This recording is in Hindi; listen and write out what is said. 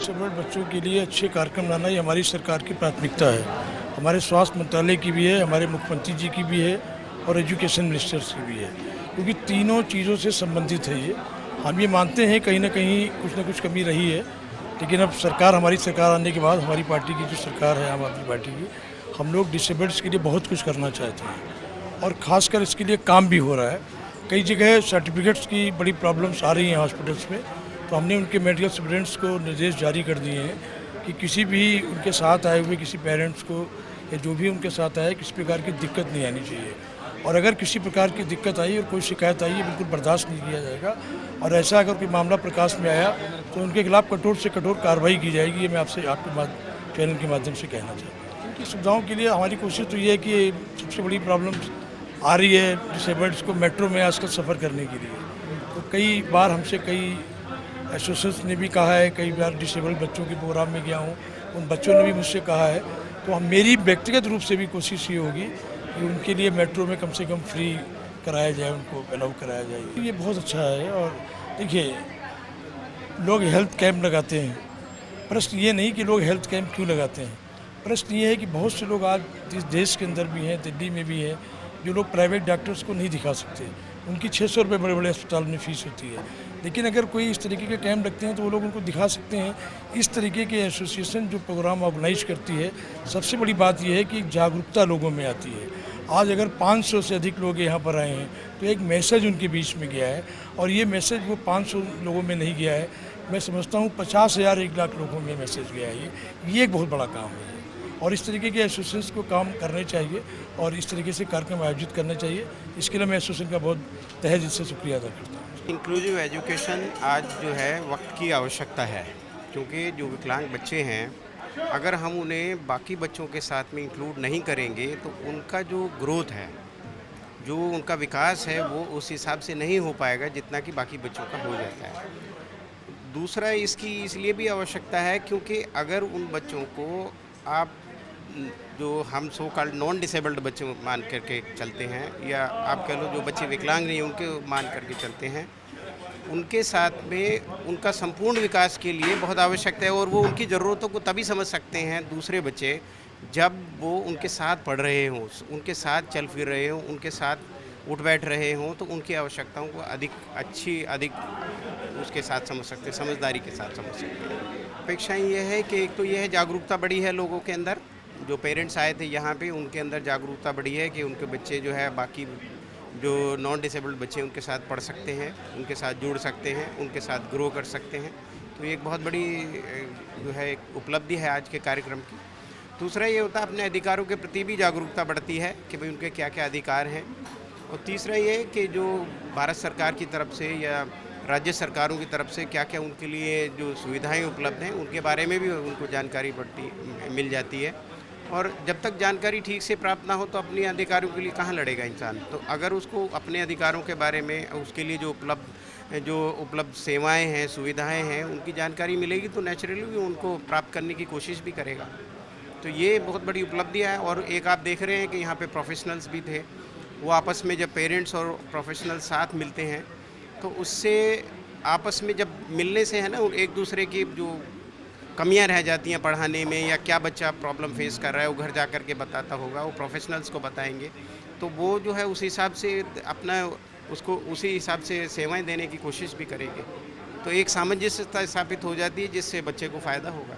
डिसेबल्ड बच्चों के लिए अच्छे कार्यक्रम लाना ये हमारी सरकार की प्राथमिकता है। हमारे स्वास्थ्य मंत्रालय की भी है, हमारे मुख्यमंत्री जी की भी है और एजुकेशन मिनिस्टर्स की भी है, क्योंकि तीनों चीज़ों से संबंधित है ये। हम ये मानते हैं कहीं ना कहीं कुछ ना कुछ कमी रही है, लेकिन अब हमारी सरकार आने के बाद, हमारी पार्टी की जो सरकार है, आम आदमी पार्टी की, हम लोग डिसेबल्ड्स के लिए बहुत कुछ करना चाहते हैं और ख़ासकर इसके लिए काम भी हो रहा है। कई जगह सर्टिफिकेट्स की बड़ी प्रॉब्लम्स आ रही हैं हॉस्पिटल्स में, तो हमने उनके मेडिकल स्टूडेंट्स को निर्देश जारी कर दिए हैं कि किसी भी उनके साथ आए हुए किसी पेरेंट्स को या जो भी उनके साथ आए, किसी प्रकार की दिक्कत नहीं आनी चाहिए। और अगर किसी प्रकार की दिक्कत आई और कोई शिकायत आई है, बिल्कुल बर्दाश्त नहीं किया जाएगा। और ऐसा अगर कोई मामला प्रकाश में आया तो उनके खिलाफ कठोर से कठोर कार्रवाई की जाएगी। ये मैं आपसे आपके चैनल के माध्यम से कहना चाहता हूँ। उनकी सुविधाओं के लिए हमारी कोशिश तो ये है कि सबसे बड़ी प्रॉब्लम आ रही है डिसेबल्ड्स को मेट्रो में आजकल सफ़र करने के लिए। तो कई बार हमसे कई एसोसिएशन ने भी कहा है, कई बार डिसेबल्ड बच्चों के प्रोग्राम में गया हूँ, उन बच्चों ने भी मुझसे कहा है। तो मेरी व्यक्तिगत रूप से भी कोशिश ये होगी कि उनके लिए मेट्रो में कम से कम फ्री कराया जाए, उनको अलाउ कराया जाए। ये बहुत अच्छा है। और देखिए, लोग हेल्थ कैंप लगाते हैं, प्रश्न ये नहीं कि लोग हेल्थ कैंप क्यों लगाते हैं, प्रश्न ये है कि बहुत से लोग आज इस देश के अंदर भी हैं, दिल्ली में भी हैं, जो लोग प्राइवेट डॉक्टर्स को नहीं दिखा सकते। उनकी 600 रुपये बड़े बड़े अस्पताल में फ़ीस होती है। लेकिन अगर कोई इस तरीके के कैंप लगते हैं तो वो लोग उनको दिखा सकते हैं। इस तरीके के एसोसिएशन जो प्रोग्राम ऑर्गेनाइज करती है, सबसे बड़ी बात यह है कि जागरूकता लोगों में आती है। आज अगर 500 से अधिक लोग यहाँ पर आए हैं तो एक मैसेज उनके बीच में गया है, और ये मैसेज वो 500 लोगों में नहीं गया है, मैं समझता हूँ 50,000 1 लाख लोगों में मैसेज गया है। ये एक बहुत बड़ा काम है और इस तरीके के एसोसिएशन को काम करने चाहिए और इस तरीके से कार्यक्रम आयोजित करने चाहिए। इसके लिए मैं एसोसिएशन का बहुत तहे दिल से शुक्रिया अदा करता हूँ। इंक्लूसिव एजुकेशन आज जो है वक्त की आवश्यकता है, क्योंकि जो विकलांग बच्चे हैं, अगर हम उन्हें बाकी बच्चों के साथ में इंक्लूड नहीं करेंगे तो उनका जो ग्रोथ है, जो उनका विकास है, वो उस हिसाब से नहीं हो पाएगा जितना कि बाकी बच्चों का हो जाता है। दूसरा, इसकी इसलिए भी आवश्यकता है क्योंकि अगर उन बच्चों को आप जो हम सो कॉल्ड नॉन डिसेबल्ड बच्चे मान करके चलते हैं, या आप कह लो जो बच्चे विकलांग नहीं उनके मान करके चलते हैं, उनके साथ में उनका संपूर्ण विकास के लिए बहुत आवश्यकता है। और वो उनकी ज़रूरतों को तभी समझ सकते हैं दूसरे बच्चे जब वो उनके साथ पढ़ रहे हों, उनके साथ चल फिर रहे हों, उनके साथ उठ बैठ रहे हों, तो उनकी आवश्यकताओं को अधिक उसके साथ समझ सकते हैं, समझदारी के साथ समझ सकते हैं। अपेक्षाएँ ये है कि एक तो ये है जागरूकता बढ़ी है लोगों के अंदर, जो पेरेंट्स आए थे यहाँ पे उनके अंदर जागरूकता बढ़ी है कि उनके बच्चे जो है बाकी जो नॉन डिसेबल्ड बच्चे उनके साथ पढ़ सकते हैं, उनके साथ जुड़ सकते हैं, उनके साथ ग्रो कर सकते हैं। तो ये एक बहुत बड़ी जो है एक उपलब्धि है आज के कार्यक्रम की। दूसरा ये होता है अपने अधिकारों के प्रति भी जागरूकता बढ़ती है कि भाई उनके क्या क्या अधिकार हैं। और तीसरा ये कि जो भारत सरकार की तरफ से या राज्य सरकारों की तरफ से क्या क्या उनके लिए जो सुविधाएं उपलब्ध हैं, उनके बारे में भी उनको जानकारी मिल जाती है। और जब तक जानकारी ठीक से प्राप्त ना हो तो अपने अधिकारों के लिए कहाँ लड़ेगा इंसान। तो अगर उसको अपने अधिकारों के बारे में, उसके लिए जो उपलब्ध सेवाएं हैं, सुविधाएं हैं, उनकी जानकारी मिलेगी तो नेचुरली वो उनको प्राप्त करने की कोशिश भी करेगा। तो ये बहुत बड़ी उपलब्धि है। और एक आप देख रहे हैं कि यहाँ पे प्रोफेशनल्स भी थे, वो आपस में जब पेरेंट्स और प्रोफेशनल साथ मिलते हैं तो उससे आपस में जब मिलने से है ना, एक दूसरे की जो कमियां रह जाती हैं पढ़ाने में, या क्या बच्चा प्रॉब्लम फेस कर रहा है वो घर जा कर के बताता होगा, वो प्रोफेशनल्स को बताएंगे, तो वो जो है उस हिसाब से अपना उसको उसी हिसाब से सेवाएं देने की कोशिश भी करेंगे। तो एक सामंजस्यता स्थापित हो जाती है जिससे बच्चे को फ़ायदा होगा।